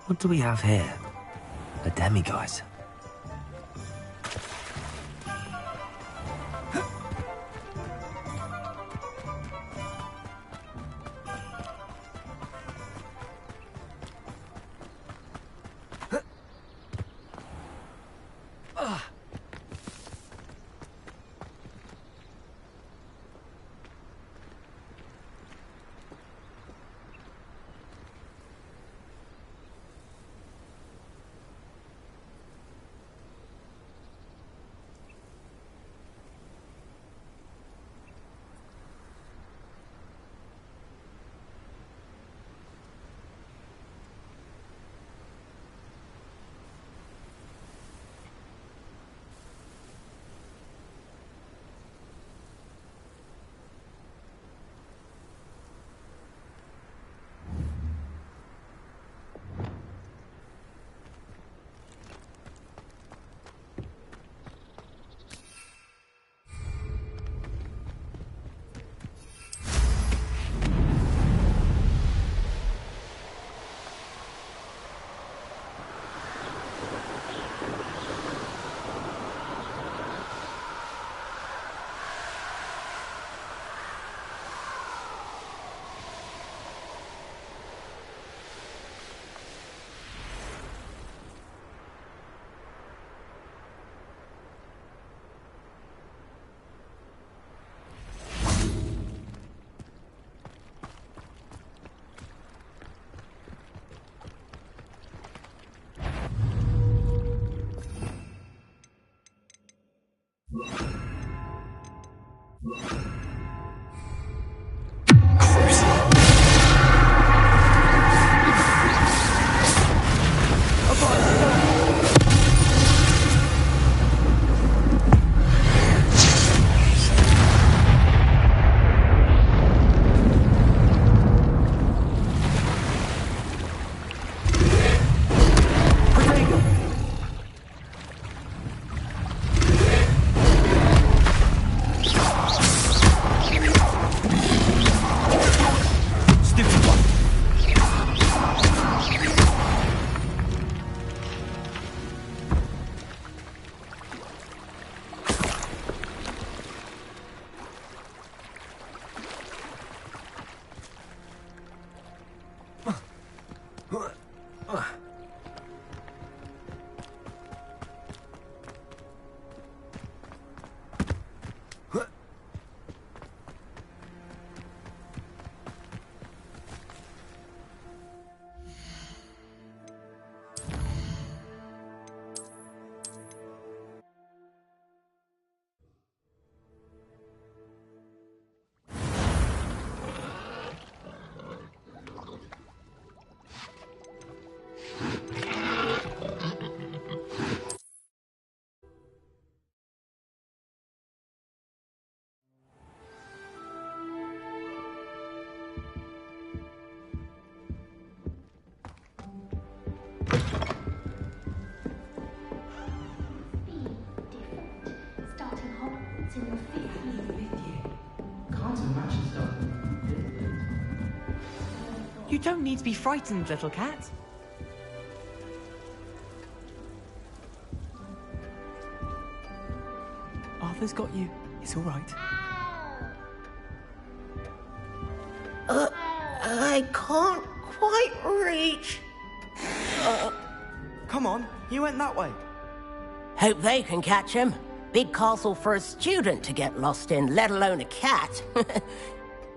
What do we have here? A demiguise. You don't need to be frightened, little cat. Arthur's got you. It's all right. I can't quite reach. Come on, you went that way. Hope they can catch him. Big castle for a student to get lost in, let alone a cat.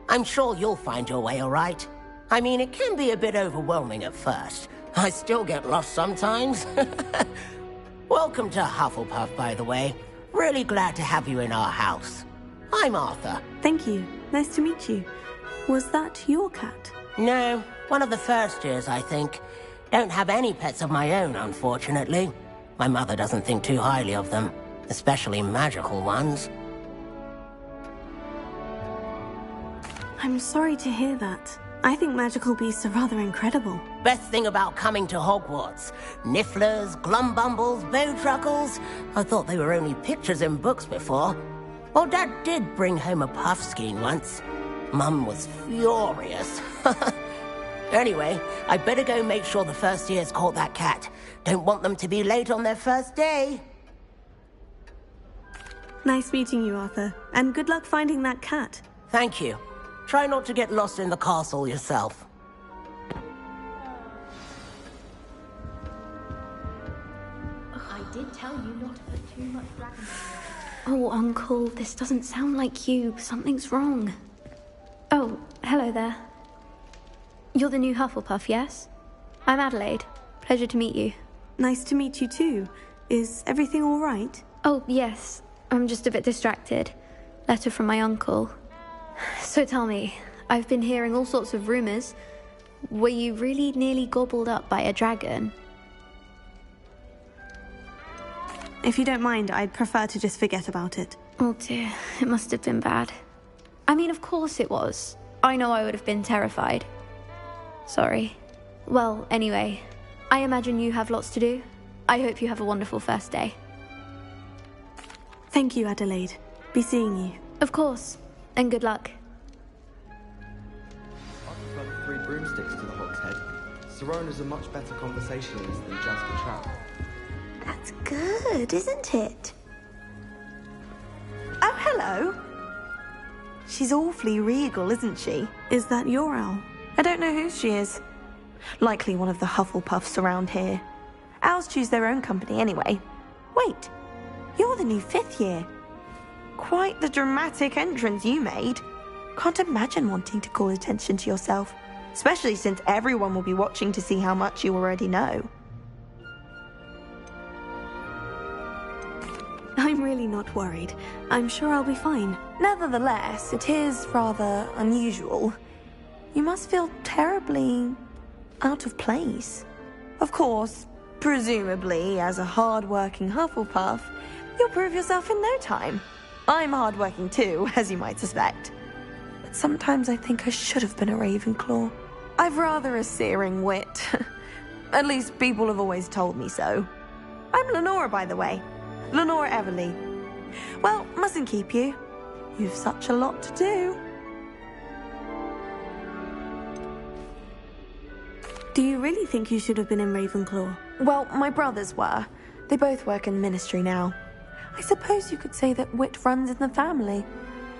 I'm sure you'll find your way all right. I mean, it can be a bit overwhelming at first. I still get lost sometimes. Welcome to Hufflepuff, by the way. Really glad to have you in our house. I'm Arthur. Thank you. Nice to meet you. Was that your cat? No, one of the first years, I think. Don't have any pets of my own, unfortunately. My mother doesn't think too highly of them, especially magical ones. I'm sorry to hear that. I think magical beasts are rather incredible. Best thing about coming to Hogwarts. Nifflers, glumbumbles, bowtruckles. I thought they were only pictures in books before. Well, Dad did bring home a puffskein once. Mum was furious. Anyway, I'd better go make sure the first years caught that cat. Don't want them to be late on their first day. Nice meeting you, Arthur. And good luck finding that cat. Thank you. Try not to get lost in the castle yourself. I did tell you not to put too much dragon. Oh, Uncle, this doesn't sound like you. Something's wrong. Oh, hello there. You're the new Hufflepuff, yes? I'm Adelaide. Pleasure to meet you. Nice to meet you too. Is everything all right? Oh, yes. I'm just a bit distracted. Letter from my uncle. So tell me, I've been hearing all sorts of rumors. Were you really nearly gobbled up by a dragon? If you don't mind, I'd prefer to just forget about it. Oh dear, it must have been bad. I mean, of course it was. I know I would have been terrified. Sorry. Well, anyway, I imagine you have lots to do. I hope you have a wonderful first day. Thank you, Adelaide. Be seeing you. Of course. And good luck. I prefer the 3 broomsticks to the Hogshead. Sirona's a much better conversationalist than Jasper Trap. That's good, isn't it? Oh, hello. She's awfully regal, isn't she? Is that your owl? I don't know who she is. Likely one of the Hufflepuffs around here. Owls choose their own company anyway. Wait, you're the new 5th year. Quite the dramatic entrance you made. Can't imagine wanting to call attention to yourself, especially since everyone will be watching to see how much you already know. I'm really not worried. I'm sure I'll be fine. Nevertheless, it is rather unusual. You must feel terribly out of place. Of course, presumably, as a hard-working Hufflepuff, you'll prove yourself in no time. I'm hard-working too, as you might suspect. But sometimes I think I should have been a Ravenclaw. I've rather a searing wit. At least people have always told me so. I'm Lenora, by the way. Lenora Everly. Well, mustn't keep you. You've such a lot to do. Do you really think you should have been in Ravenclaw? Well, my brothers were. They both work in ministry now. I suppose you could say that wit runs in the family.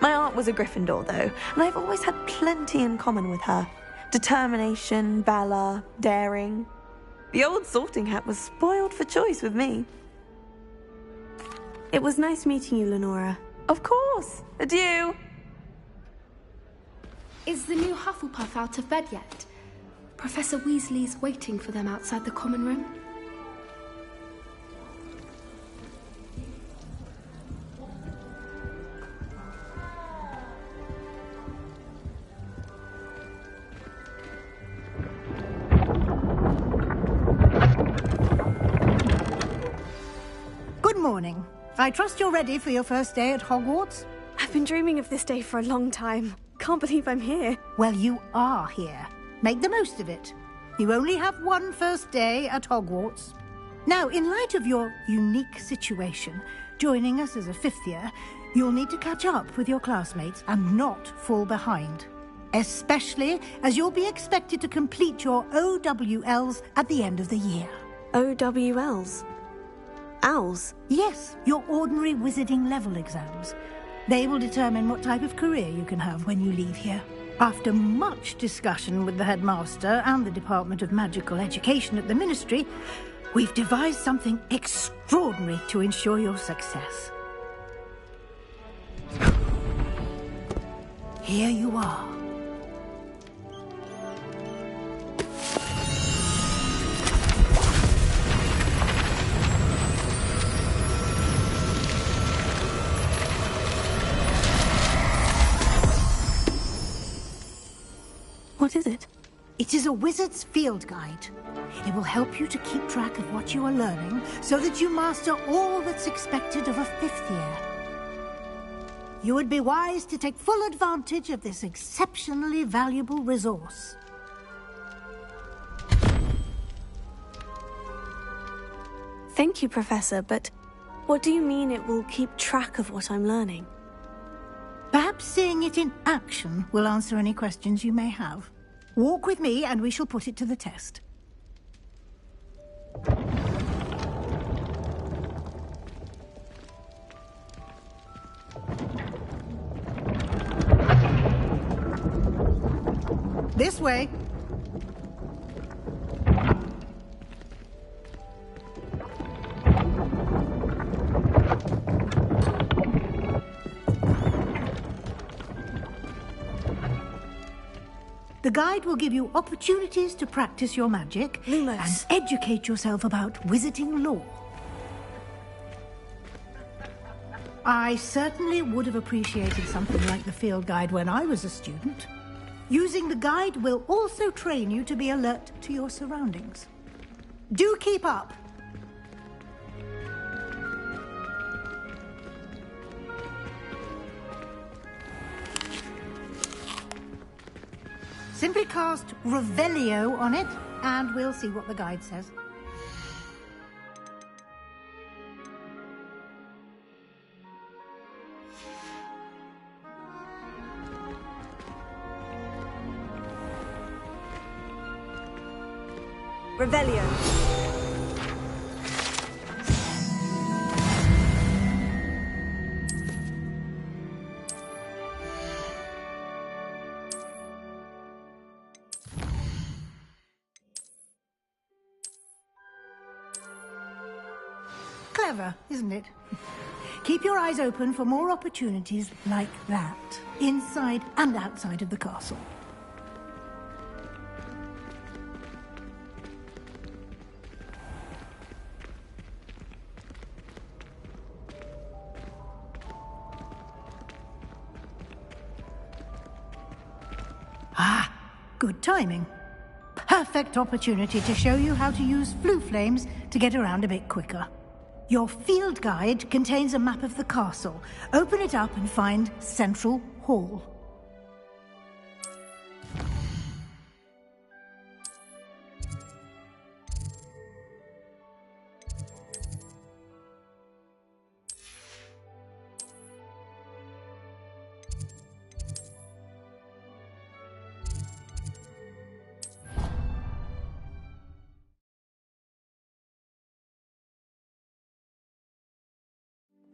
My aunt was a Gryffindor, though, and I've always had plenty in common with her. Determination, valor, daring. The old sorting hat was spoiled for choice with me. It was nice meeting you, Lenora. Of course. Adieu. Is the new Hufflepuff out of bed yet? Professor Weasley's waiting for them outside the common room. Good morning. I trust you're ready for your first day at Hogwarts? I've been dreaming of this day for a long time. Can't believe I'm here. Well, you are here. Make the most of it. You only have one first day at Hogwarts. Now, in light of your unique situation, joining us as a 5th year, you'll need to catch up with your classmates and not fall behind. Especially as you'll be expected to complete your OWLs at the end of the year. OWLs? Owls? Yes, your ordinary wizarding level exams. They will determine what type of career you can have when you leave here. After much discussion with the headmaster and the Department of Magical Education at the Ministry, we've devised something extraordinary to ensure your success. Here you are. What is it? It is a wizard's field guide. It will help you to keep track of what you are learning so that you master all that's expected of a 5th year. You would be wise to take full advantage of this exceptionally valuable resource. Thank you, Professor, but what do you mean it will keep track of what I'm learning? Perhaps seeing it in action will answer any questions you may have. Walk with me and we shall put it to the test. This way. The guide will give you opportunities to practice your magic Lumos. and educate yourself about wizarding lore. I certainly would have appreciated something like the field guide when I was a student. Using the guide will also train you to be alert to your surroundings. Do keep up! Simply cast Revelio on it, and we'll see what the guide says. Revelio. Clever, isn't it? Keep your eyes open for more opportunities like that, inside and outside of the castle. Ah, good timing. Perfect opportunity to show you how to use flue flames to get around a bit quicker. Your field guide contains a map of the castle. Open it up and find Central Hall.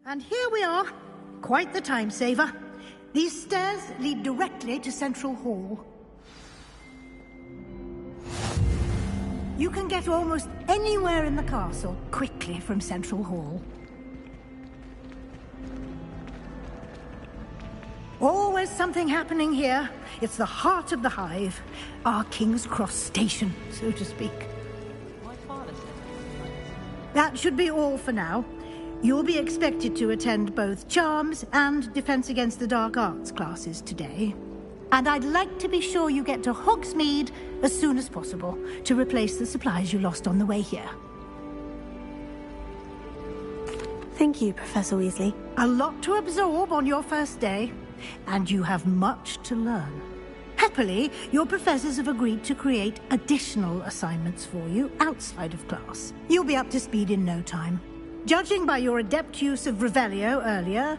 And here we are. Quite the time saver. These stairs lead directly to Central Hall. You can get almost anywhere in the castle quickly from Central Hall. Always something happening here. It's the heart of the hive. Our King's Cross station, so to speak. My father said That should be all for now. You'll be expected to attend both Charms and Defense Against the Dark Arts classes today. And I'd like to be sure you get to Hogsmeade as soon as possible to replace the supplies you lost on the way here. Thank you, Professor Weasley. A lot to absorb on your first day, and you have much to learn. Happily, your professors have agreed to create additional assignments for you outside of class. You'll be up to speed in no time. Judging by your adept use of Revelio earlier,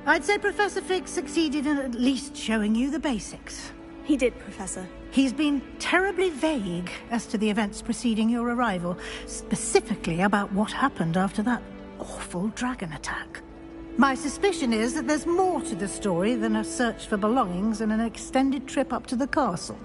I'd say Professor Fig succeeded in at least showing you the basics. He did, Professor. He's been terribly vague as to the events preceding your arrival, specifically about what happened after that awful dragon attack. My suspicion is that there's more to the story than a search for belongings and an extended trip up to the castle.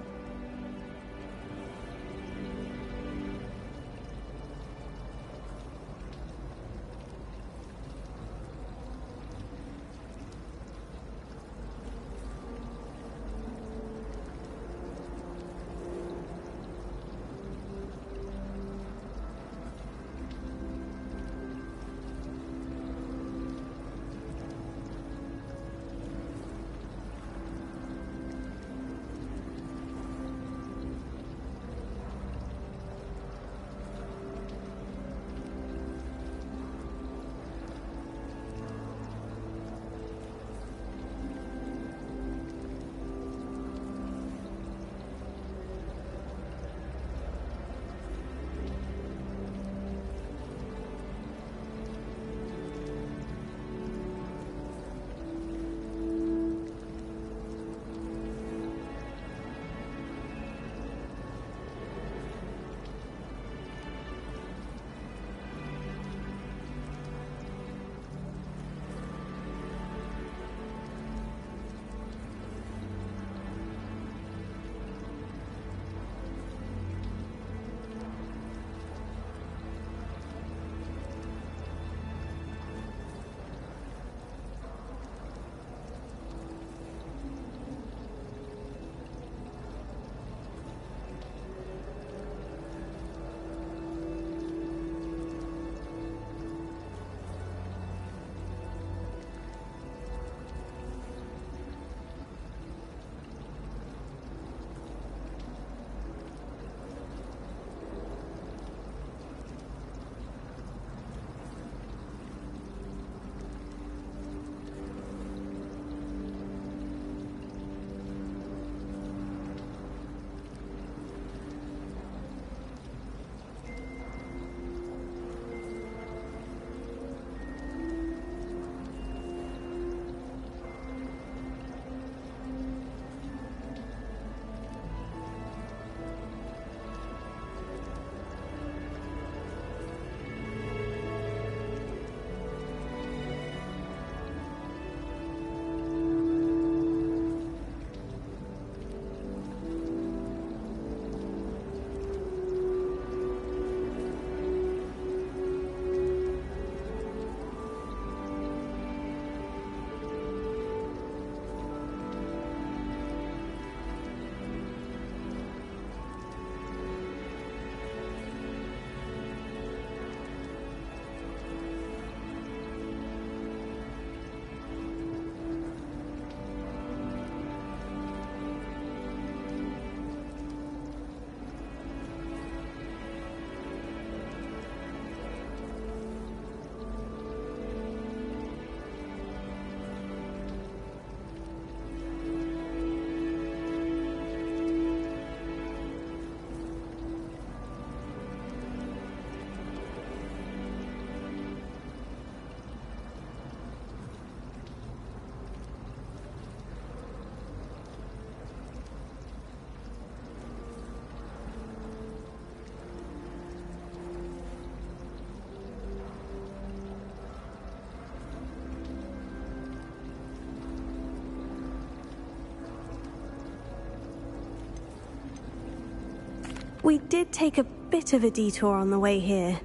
We did take a bit of a detour on the way here.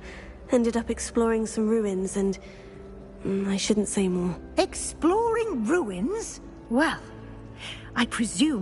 Ended up exploring some ruins and... I shouldn't say more. Exploring ruins? Well, I presume